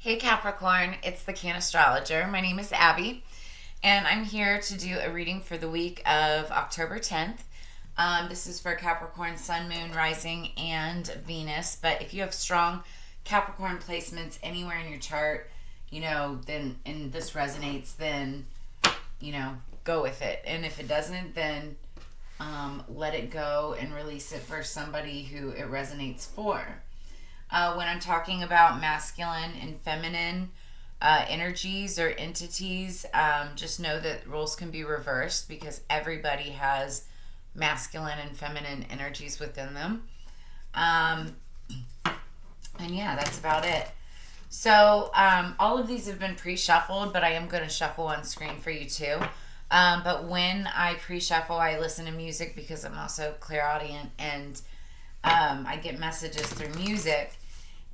Hey Capricorn, it's the Cannastrologer. My name is Abby, and I'm here to do a reading for the week of October 10th. This is for Capricorn, Sun, Moon, Rising, and Venus. But if you have strong Capricorn placements anywhere in your chart, then and this resonates, then go with it. And if it doesn't, then let it go and release it for somebody who it resonates for. When I'm talking about masculine and feminine energies or entities, just know that roles can be reversed because everybody has masculine and feminine energies within them. And yeah, that's about it. So all of these have been pre-shuffled, but I am going to shuffle on screen for you too. But when I pre-shuffle, I listen to music because I'm also clairaudient, and I get messages through music.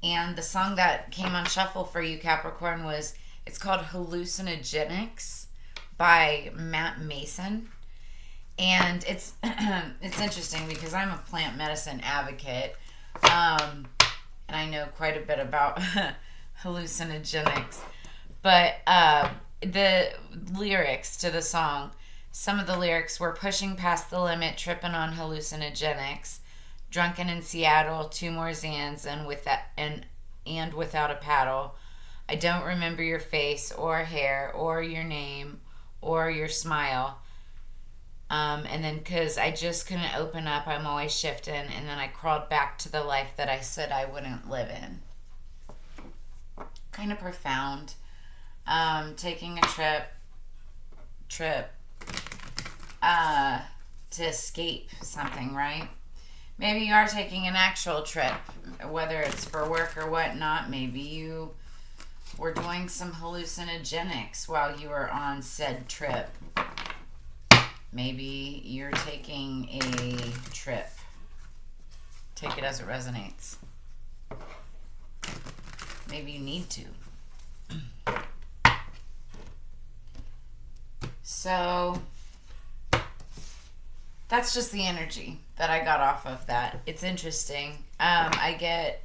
And the song that came on shuffle for you, Capricorn, it's called Hallucinogenics by Matt Mason. And it's interesting because I'm a plant medicine advocate, and I know quite a bit about hallucinogenics. But the lyrics to the song, some of the lyrics were pushing past the limit, tripping on hallucinogenics. Drunken in Seattle, 2 more Zans, and without a paddle. I don't remember your face or hair or your name or your smile. And then because I just couldn't open up, I'm always shifting. And then I crawled back to the life that I said I wouldn't live in. Kind of profound. Taking a trip to escape something, right? Maybe you are taking an actual trip, whether it's for work or whatnot. Maybe you were doing some hallucinogenics while you were on said trip. Maybe you're taking a trip. Take it as it resonates. Maybe you need to. So that's just the energy that I got off of that. It's interesting. I get,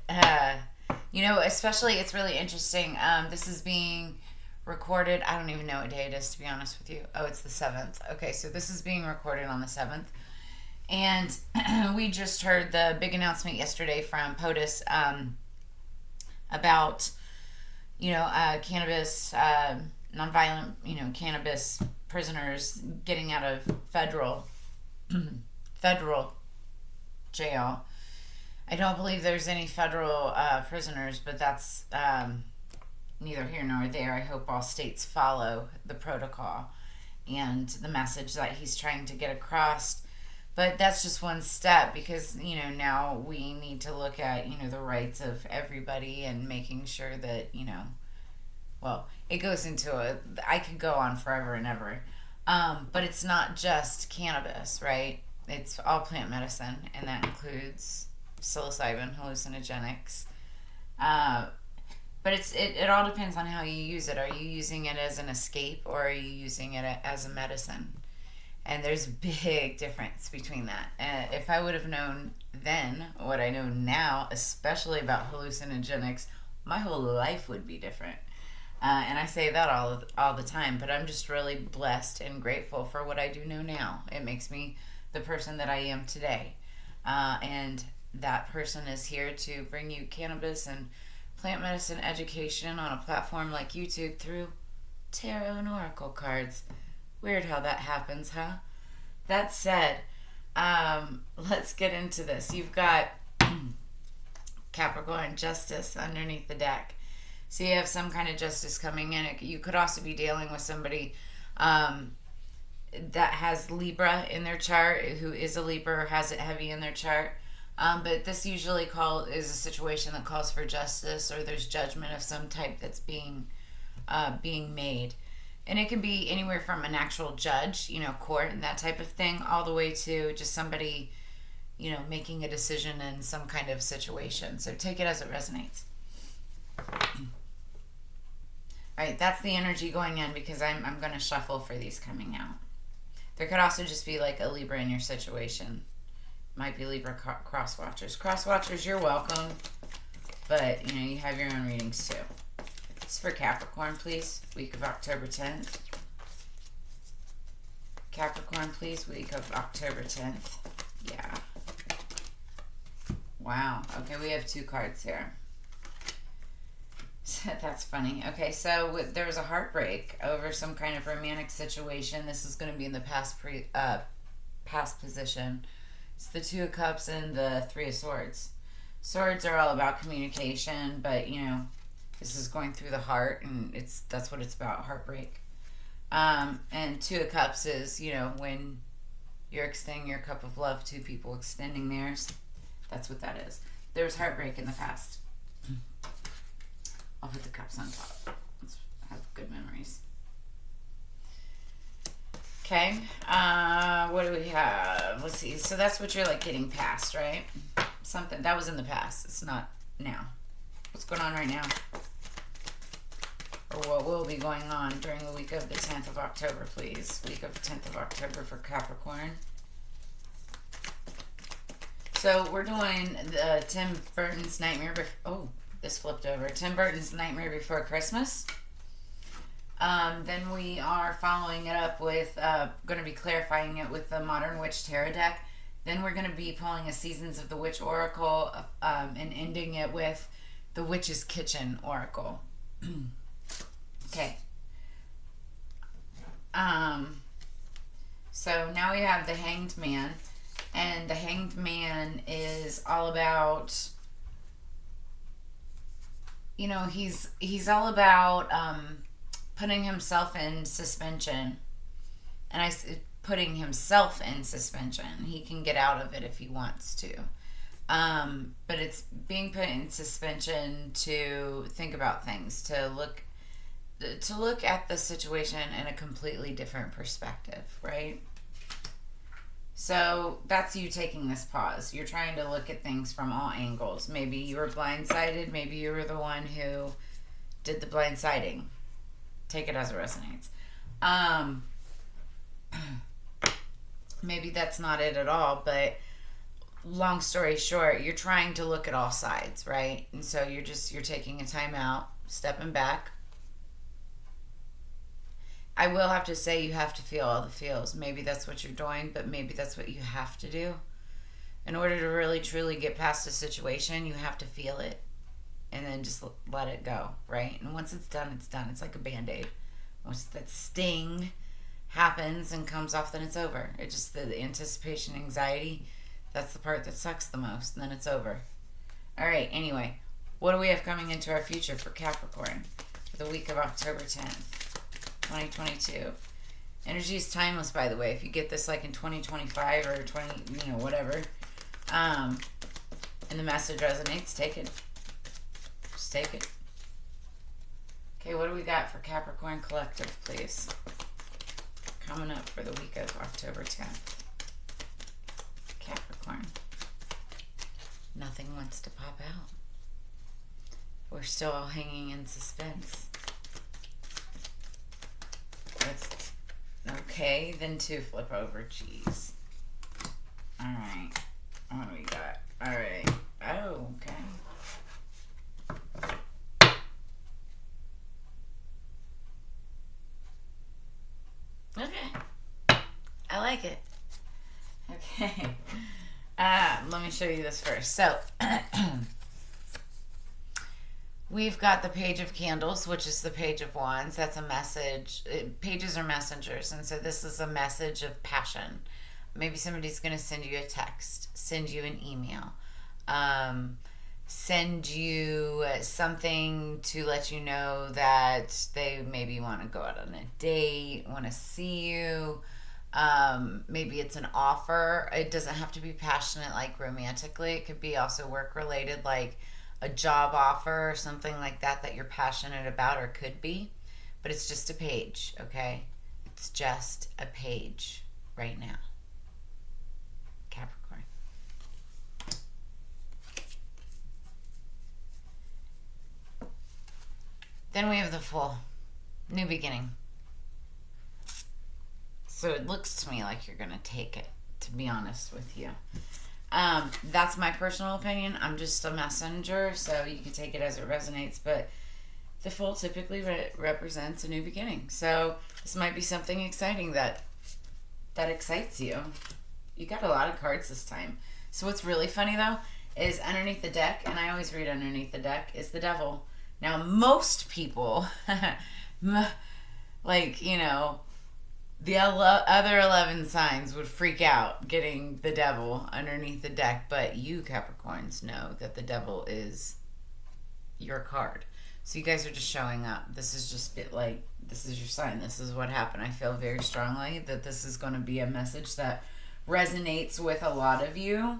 especially it's really interesting. This is being recorded. I don't even know what day it is, to be honest with you. Oh, it's the 7th. Okay, so this is being recorded on the 7th. And we just heard the big announcement yesterday from POTUS about, cannabis, nonviolent, cannabis prisoners getting out of federal jail. I don't believe there's any federal prisoners, but that's neither here nor there. I hope all states follow the protocol and the message that he's trying to get across. But that's just one step because, now we need to look at, the rights of everybody and making sure that, it goes into I could go on forever and ever. But it's not just cannabis, right? It's all plant medicine, and that includes psilocybin, hallucinogenics. But it all depends on how you use it. Are you using it as an escape, or are you using it as a medicine? And there's a big difference between that. If I would have known then what I know now, especially about hallucinogenics, my whole life would be different. And I say that all the time, but I'm just really blessed and grateful for what I do know now. It makes me the person that I am today. And that person is here to bring you cannabis and plant medicine education on a platform like YouTube through tarot and oracle cards. Weird how that happens, huh? That said, let's get into this. You've got Capricorn justice underneath the deck. So you have some kind of justice coming in. You could also be dealing with somebody that has Libra in their chart, who is a Libra or has it heavy in their chart. But this usually is a situation that calls for justice, or there's judgment of some type that's being made. And it can be anywhere from an actual judge, court and that type of thing, all the way to just somebody, making a decision in some kind of situation. So take it as it resonates. All right, that's the energy going in because I'm going to shuffle for these coming out. There could also just be like a Libra in your situation. Might be Libra cross watchers. Cross watchers, you're welcome. But, you have your own readings too. It's for Capricorn, please. Week of October 10th. Capricorn, please. Week of October 10th. Yeah. Wow. Okay, we have 2 cards here. That's funny. Okay, so there was a heartbreak over some kind of romantic situation. This is going to be in the past position. It's the 2 of Cups and the 3 of Swords. Swords are all about communication, but you know, this is going through the heart, and that's what it's about, heartbreak. And 2 of Cups is, you know, when you're extending your cup of love to people, extending theirs. That's what that is. There was heartbreak in the past. I'll put the cups on top. Let's have good memories. Okay. What do we have? Let's see. So that's what you're like getting past, right? Something that was in the past. It's not now. What's going on right now? Or what will be going on during the week of the 10th of October, please. Week of the 10th of October for Capricorn. So we're doing Tim Burton's Nightmare Before... Oh, this flipped over. Tim Burton's Nightmare Before Christmas. Then we are following it up with... going to be clarifying it with the Modern Witch Tarot deck. Then we're going to be pulling a Seasons of the Witch Oracle and ending it with the Witch's Kitchen Oracle. Okay. So now we have the Hanged Man. And the Hanged Man is all about, you know, he's all about putting himself in suspension. And putting himself in suspension. He can get out of it if he wants to. But it's being put in suspension to think about things, to look at the situation in a completely different perspective, right? So that's you taking this pause. You're trying to look at things from all angles. Maybe you were blindsided. Maybe you were the one who did the blindsiding. Take it as it resonates. Maybe that's not it at all, but long story short, you're trying to look at all sides, right? And so you're taking a time out, stepping back. I will have to say you have to feel all the feels. Maybe that's what you're doing, but maybe that's what you have to do. In order to really, truly get past a situation, you have to feel it and then just let it go, right? And once it's done, it's done. It's like a Band-Aid. Once that sting happens and comes off, then it's over. It just, the anticipation, anxiety, that's the part that sucks the most, and then it's over. All right, anyway, what do we have coming into our future for Capricorn for the week of October 10th? 2022. Energy is timeless, by the way. If you get this like in 2025 or 20, you know, whatever, and the message resonates, take it. Just take it. Okay, what do we got for Capricorn Collective, please? Coming up for the week of October 10th. Capricorn. Nothing wants to pop out. We're still all hanging in suspense. Okay, then 2 flip over. Jeez. Alright. What do we got? Alright. Oh, okay. Okay. I like it. Okay. Let me show you this first. So, we've got the Page of Candles, which is the Page of Wands. That's a message. Pages are messengers, and so this is a message of passion. Maybe somebody's going to send you a text, send you an email, send you something to let you know that they maybe want to go out on a date, want to see you. Maybe it's an offer. It doesn't have to be passionate, like romantically. It could be also work-related, like a job offer or something like that that you're passionate about, or could be, but it's just a page, okay? It's just a page right now. Capricorn. Then we have the Fool. New beginning. So it looks to me like you're going to take it, to be honest with you. That's my personal opinion. I'm just a messenger, so you can take it as it resonates. But the Fool typically represents a new beginning. So this might be something exciting that excites you. You got a lot of cards this time. So what's really funny though is underneath the deck, and I always read underneath the deck, is the Devil. Now most people, like, you know, the other 11 signs would freak out getting the Devil underneath the deck, but you Capricorns know that the Devil is your card. So you guys are just showing up. This is just like, this is your sign. This is what happened. I feel very strongly that this is going to be a message that resonates with a lot of you.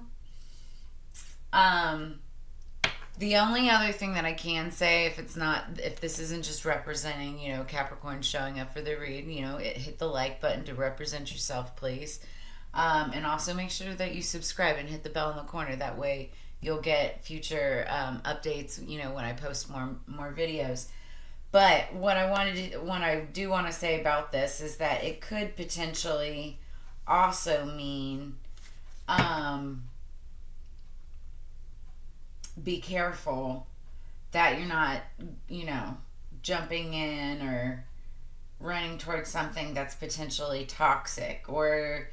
The only other thing that I can say, if this isn't just representing, you know, Capricorn showing up for the read, you know, hit the like button to represent yourself, please. And also make sure that you subscribe and hit the bell in the corner. That way you'll get future updates, you know, when I post more videos. But what I do want to say about this is that it could potentially also mean be careful that you're not, you know, jumping in or running towards something that's potentially toxic, or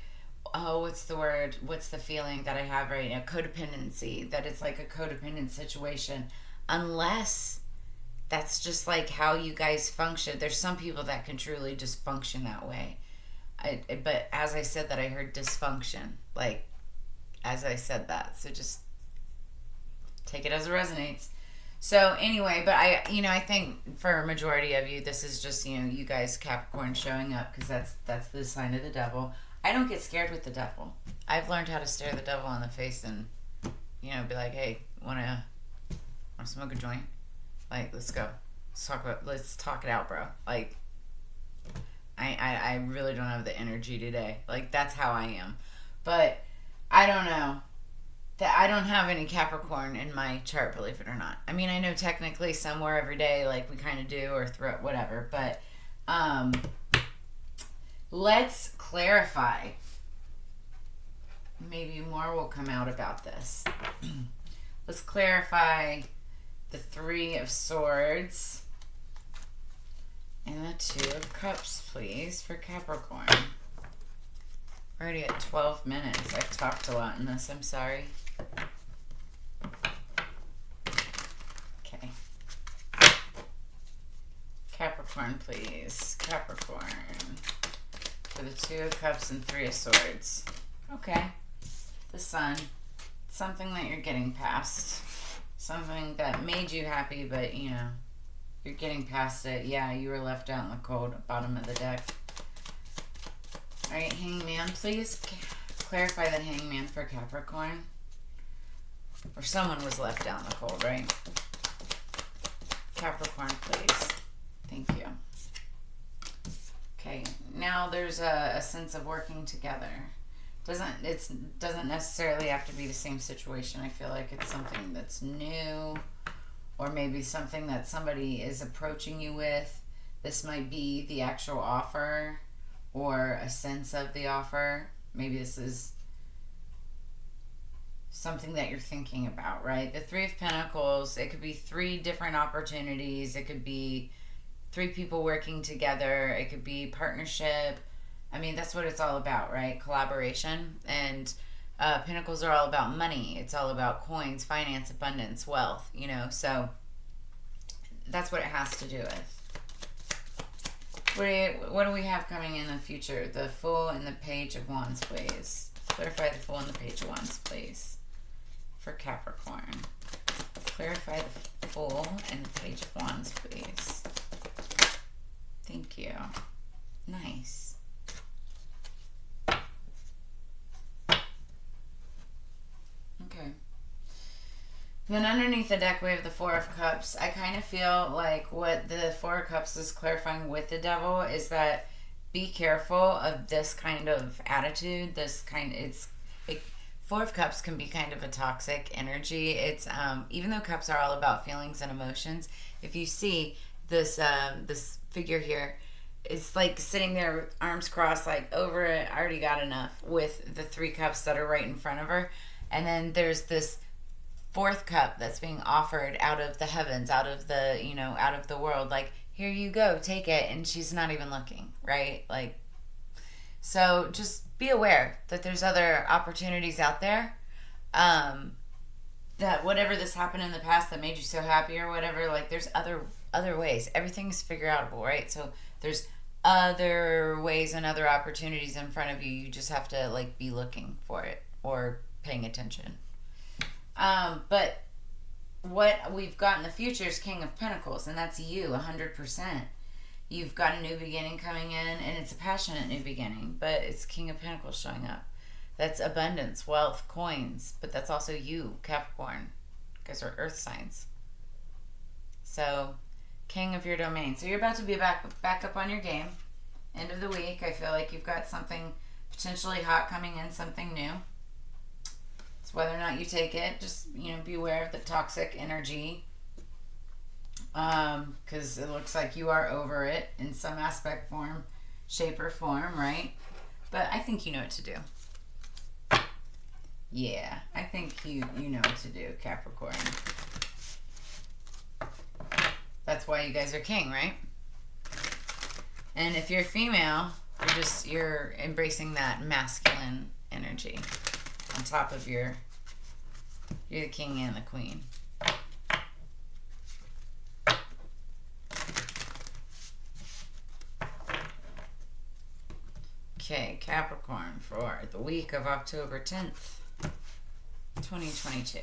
what's the feeling that I have right now, codependency, that it's like a codependent situation, unless that's just like how you guys function. There's some people that can truly just function that way. But as I said that, I heard dysfunction, like as I said that, so just take it as it resonates. So anyway, but I think for a majority of you, this is just, you know, you guys Capricorn showing up, because that's the sign of the Devil. I don't get scared with the Devil. I've learned how to stare the Devil in the face and, you know, be like, hey, wanna smoke a joint? Like, let's go. Let's talk it out, bro. Like, I really don't have the energy today. Like, that's how I am. But I don't know. That I don't have any Capricorn in my chart, believe it or not. I mean, I know technically somewhere every day, like we kind of do, or throughout whatever, but let's clarify. Maybe more will come out about this. Let's clarify the Three of Swords and the Two of Cups, please, for Capricorn. We're already at 12 minutes. I've talked a lot in this. I'm sorry. Okay. Capricorn, please. Capricorn. For the Two of Cups and Three of Swords. Okay. The Sun. Something that you're getting past. Something that made you happy, but, you know, you're getting past it. Yeah, you were left out in the cold, bottom of the deck. Alright, Hangman, please clarify the Hangman for Capricorn. Or someone was left out in the cold, right? Capricorn, please. Thank you. Okay, now there's a sense of working together. Doesn't necessarily have to be the same situation. I feel like it's something that's new, or maybe something that somebody is approaching you with. This might be the actual offer, or a sense of the offer. Maybe this is something that you're thinking about, right? The Three of Pentacles, it could be 3 different opportunities. It could be 3 people working together. It could be partnership. I mean, that's what it's all about, right? Collaboration. And Pentacles are all about money. It's all about coins, finance, abundance, wealth, you know? So that's what it has to do with. What do we have coming in the future? The Fool and the Page of Wands, please. Clarify the Fool and the Page of Wands, please. For Capricorn. Clarify the Fool and the Page of Wands, please. Thank you. Nice. Okay. Then underneath the deck, we have the Four of Cups. I kind of feel like what the Four of Cups is clarifying with the Devil is that be careful of this kind of attitude. Four of Cups can be kind of a toxic energy. It's even though cups are all about feelings and emotions, if you see this this figure here, it's like sitting there with arms crossed, like over it, I already got enough, with the 3 cups that are right in front of her. And then there's this fourth cup that's being offered out of the heavens, out of the, out of the world. Like, here you go, take it. And she's not even looking, right? Like, so just be aware that there's other opportunities out there. That whatever this happened in the past that made you so happy or whatever, like, there's other ways. Everything's figure outable, right? So there's other ways and other opportunities in front of you. You just have to, like, be looking for it or paying attention. But what we've got in the future is King of Pentacles, and that's you, 100%. You've got a new beginning coming in, and it's a passionate new beginning, but it's King of Pentacles showing up. That's abundance, wealth, coins, but that's also you, Capricorn. You guys are earth signs. So, king of your domain. So you're about to be back up on your game. End of the week, I feel like you've got something potentially hot coming in, something new. It's whether or not you take it. Just, be aware of the toxic energy. Because it looks like you are over it in some aspect, form, shape, or form, right? But I think you know what to do. Yeah, I think you know what to do, Capricorn. That's why you guys are king, right? And if you're female, you're embracing that masculine energy on top of you're the king and the queen. Okay, Capricorn for the week of October 10th, 2022.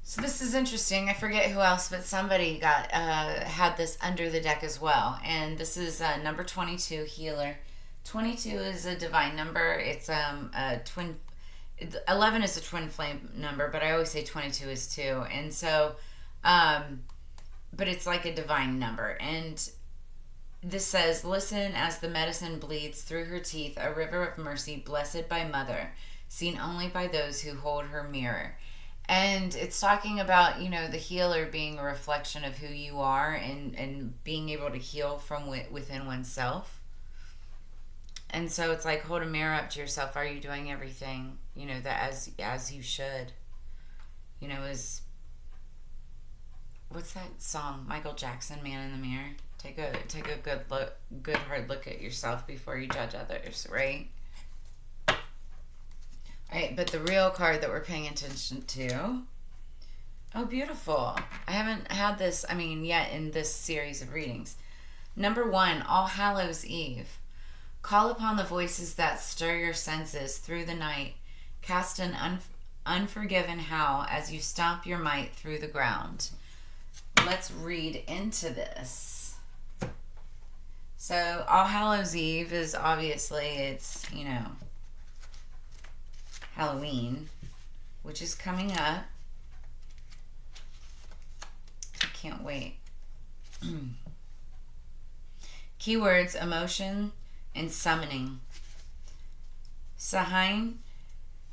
So this is interesting. I forget who else, but somebody had this under the deck as well. And this is number 22, healer. 22 is a divine number. It's a twin. 11 is a twin flame number, but I always say 22 is 2. And so, but it's like a divine number. And this says, listen as the medicine bleeds through her teeth, a river of mercy blessed by mother, seen only by those who hold her mirror. And it's talking about, the healer being a reflection of who you are and being able to heal from within oneself. And so it's like, hold a mirror up to yourself. Are you doing everything, that as you should? Is, what's that song? Michael Jackson, Man in the Mirror. Take a good hard look at yourself before you judge others, right? Right, but the real card that we're paying attention to. Oh, beautiful. I haven't had this, yet in this series of readings. Number 1, All Hallows Eve. Call upon the voices that stir your senses through the night. Cast an unforgiven howl as you stomp your might through the ground. Let's read into this. So, All Hallows Eve is obviously, it's, Halloween, which is coming up. I can't wait. Keywords, emotion and summoning. Samhain,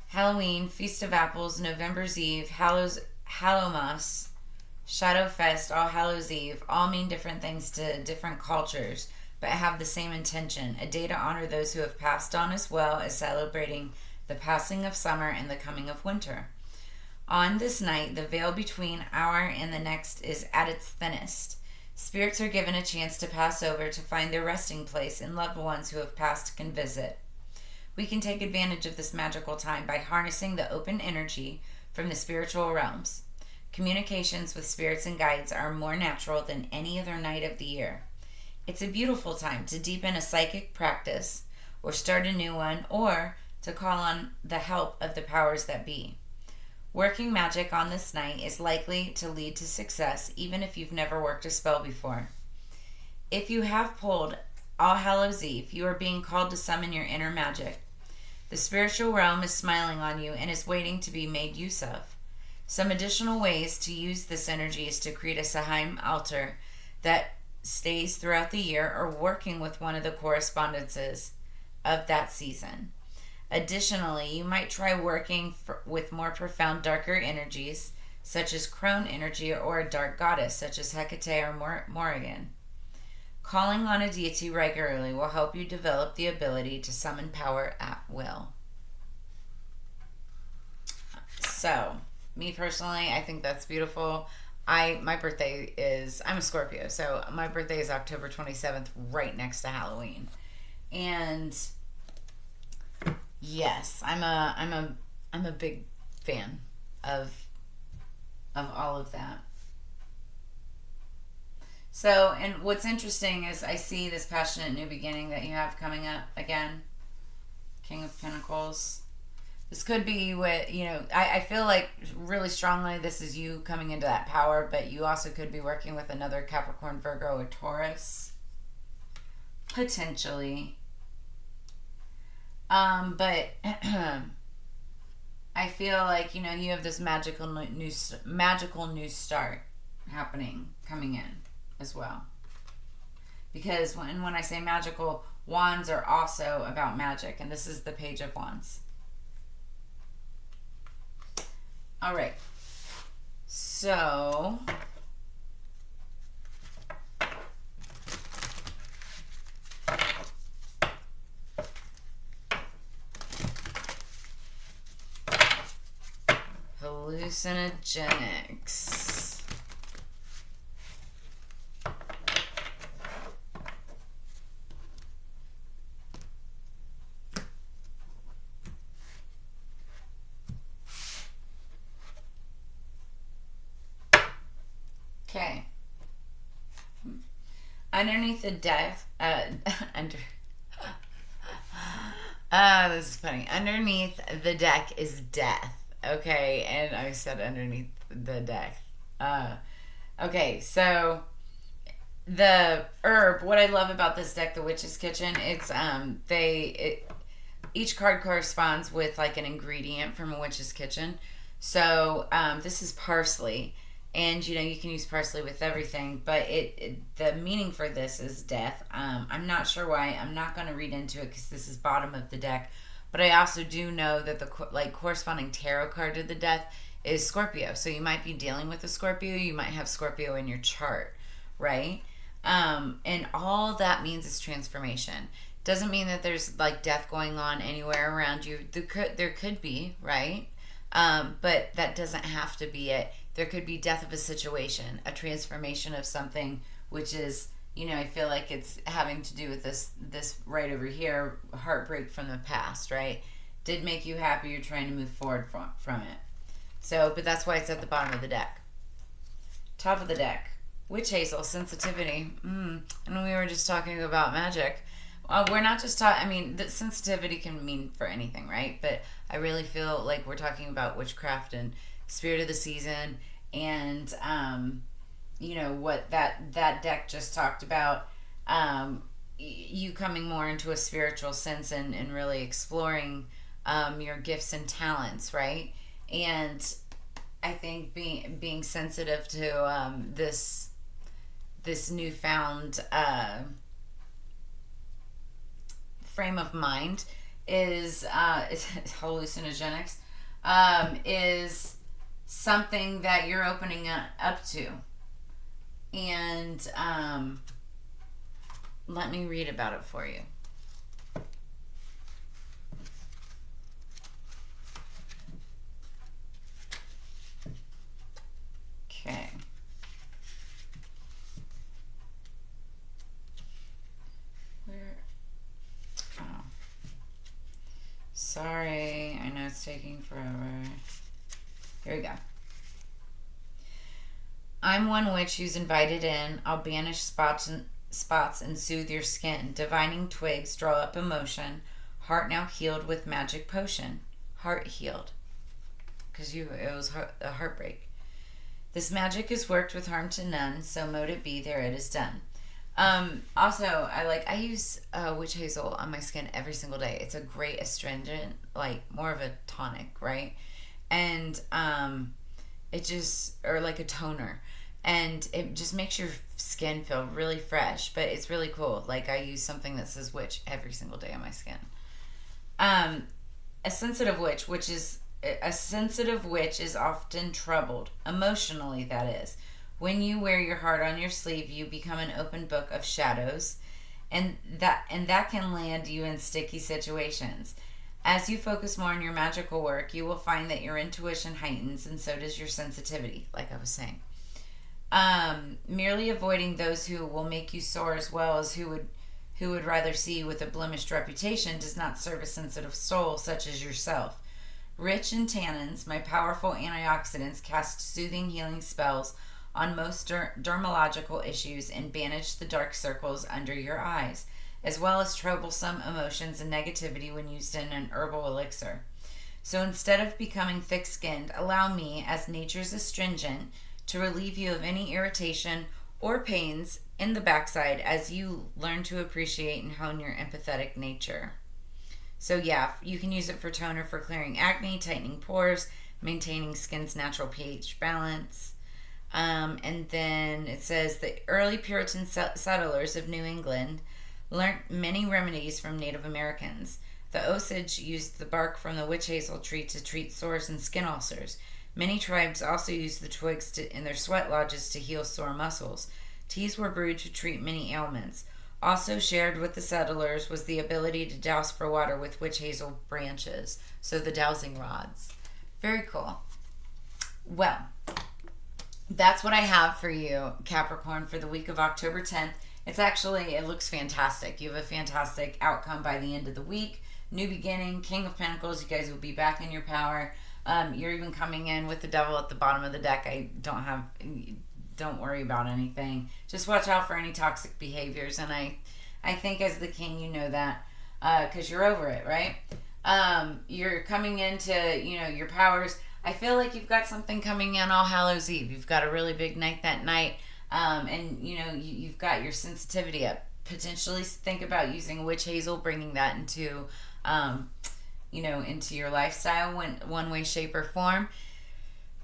Halloween, Feast of Apples, November's Eve, Hallowmas, Shadowfest, All Hallows Eve, all mean different things to different cultures, but have the same intention, a day to honor those who have passed on as well as celebrating the passing of summer and the coming of winter. On this night, the veil between our and the next is at its thinnest. Spirits are given a chance to pass over to find their resting place, and loved ones who have passed can visit. We can take advantage of this magical time by harnessing the open energy from the spiritual realms. Communications with spirits and guides are more natural than any other night of the year. It's a beautiful time to deepen a psychic practice, or start a new one, or to call on the help of the powers that be. Working magic on this night is likely to lead to success, even if you've never worked a spell before. If you have pulled All Hallows Eve, you are being called to summon your inner magic. The spiritual realm is smiling on you and is waiting to be made use of. Some additional ways to use this energy is to create a Samhain altar that stays throughout the year, or working with one of the correspondences of that season. Additionally, you might try working with more profound, darker energies, such as crone energy, or a dark goddess, such as Hecate or Morrigan. Calling on a deity regularly will help you develop the ability to summon power at will. So, me personally, I think that's beautiful. My birthday is, I'm a Scorpio, so my birthday is October 27th, right next to Halloween. And yes, I'm a big fan of all of that. So, and what's interesting is I see this passionate new beginning that you have coming up again. King of Pentacles. This could be what, I feel like really strongly this is you coming into that power, but you also could be working with another Capricorn, Virgo, or Taurus. Potentially. But I feel like, you have this magical new start happening, coming in as well. Because when I say magical, wands are also about magic, and this is the Page of Wands. All right. So hallucinogenics. Okay. Underneath the deck, this is funny. Underneath the deck is death. Okay, and I said underneath the deck. Okay, so the herb. What I love about this deck, the Witch's Kitchen, it's each card corresponds with like an ingredient from a witch's kitchen. So this is parsley. And you can use parsley with everything, but the meaning for this is death. I'm not sure why. I'm not going to read into it because this is bottom of the deck. But I also do know that the corresponding tarot card to the death is Scorpio. So you might be dealing with a Scorpio. You might have Scorpio in your chart, right? And all that means is transformation. Doesn't mean that there's like death going on anywhere around you. There could be, right? But that doesn't have to be it. There could be death of a situation, a transformation of something, which is, I feel like it's having to do with this right over here, heartbreak from the past, right? Did make you happy, you're trying to move forward from it. So, but that's why it's at the bottom of the deck. Top of the deck, witch hazel, sensitivity. And we were just talking about magic. We're not just talking, the sensitivity can mean for anything, right? But I really feel like we're talking about witchcraft and spirit of the season, and what that deck just talked about, you coming more into a spiritual sense and really exploring your gifts and talents, right? And I think being sensitive to this newfound frame of mind is hallucinogenics, is something that you're opening up to. And let me read about it for you. Okay. Sorry, I know it's taking forever. Here we go. I'm one witch who's invited in. I'll banish spots and soothe your skin. Divining twigs draw up emotion. Heart now healed with magic potion. Heart healed. Because it was a heartbreak. This magic is worked with harm to none, so mote it be, there it is done. Also, I use witch hazel on my skin every single day. It's a great astringent, more of a tonic, right? And it just, or like a toner, and it just makes your skin feel really fresh. But it's really cool. I use something that says witch every single day on my skin. A sensitive witch is often troubled emotionally, that is. When you wear your heart on your sleeve, you become an open book of shadows, and that can land you in sticky situations. As you focus more on your magical work, you will find that your intuition heightens, and so does your sensitivity, like I was saying. Merely avoiding those who will make you sore, as well as who would rather see you with a blemished reputation, does not serve a sensitive soul such as yourself. Rich in tannins, my powerful antioxidants cast soothing healing spells on most dermatological issues and banish the dark circles under your eyes, as well as troublesome emotions and negativity when used in an herbal elixir. So instead of becoming thick-skinned, allow me, as nature's astringent, to relieve you of any irritation or pains in the backside as you learn to appreciate and hone your empathetic nature. So yeah, you can use it for toner for clearing acne, tightening pores, maintaining skin's natural pH balance. And then it says the early Puritan settlers of New England learnt many remedies from Native Americans. The Osage used the bark from the witch hazel tree to treat sores and skin ulcers. Many tribes also used the twigs in their sweat lodges to heal sore muscles. Teas were brewed to treat many ailments. Also shared with the settlers was the ability to douse for water with witch hazel branches, so the dowsing rods. Very cool. Well, that's what I have for you, Capricorn, for the week of October 10th. It looks fantastic. You have a fantastic outcome by the end of the week. New beginning, King of Pentacles. You guys will be back in your power. You're even coming in with the devil at the bottom of the deck. Don't worry about anything. Just watch out for any toxic behaviors. And I think as the king, you know that because you're over it, right? You're coming into, your powers. I feel like you've got something coming in All Hallows Eve. You've got a really big night that night. And, you've got your sensitivity up. Potentially think about using witch hazel, bringing that into, into your lifestyle one way, shape, or form.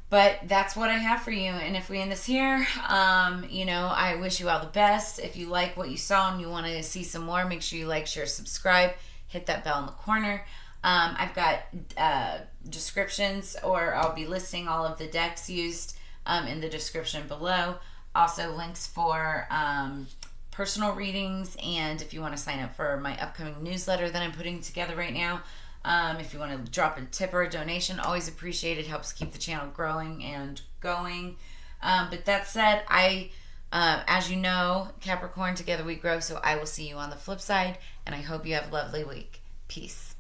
But that's what I have for you. And if we end this here, I wish you all the best. If you like what you saw and you want to see some more, make sure you like, share, subscribe. Hit that bell in the corner. I've got descriptions, or I'll be listing all of the decks used in the description below. Also links for personal readings, and if you want to sign up for my upcoming newsletter that I'm putting together right now. If you want to drop a tip or a donation, always appreciate it. Helps keep the channel growing and going. But that said, as you know, Capricorn, together we grow. So I will see you on the flip side, and I hope you have a lovely week. Peace.